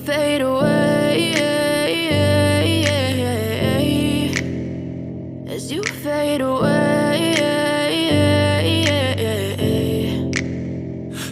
fade away, as you fade away.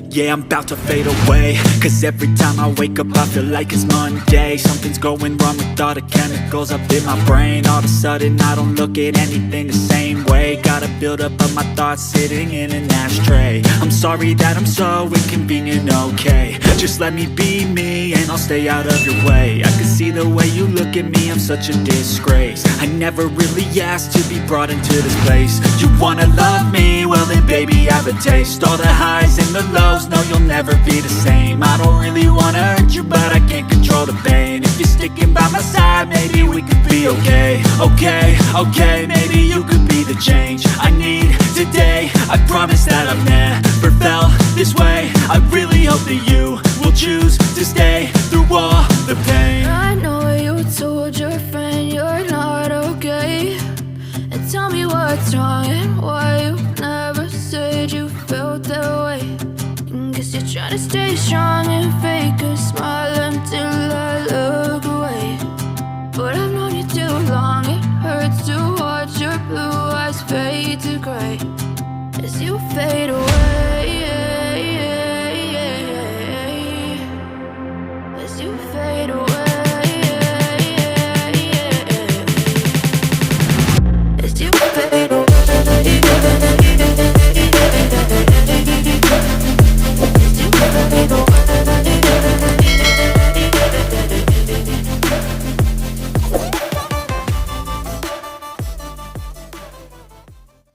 Yeah, I'm about to fade away, cause every time I wake up I feel like it's Monday. Something's going wrong with all the chemicals up in my brain. All of a sudden I don't look at anything the same way. Got a buildup of my thoughts sitting in an ashtray. I'm sorry that I'm so inconvenient, okay. Just let me be me and I'll stay out of your way. I can see the way you look at me, I'm such a disgrace. I never really asked to be brought into this place. You wanna love me? Well then baby I have a taste. All the highs and the lows, no you'll never be the same. I don't really wanna hurt you but I can't control the pain. If you're sticking by my side maybe we could be okay. Okay, maybe you could be the change I need today. I promise that I've never felt this way. I really hope that you will choose to stay through all the pain. I know you told your friend you're not okay, and tell me what's wrong and why you never said you felt that way. Guess you're trying to stay strong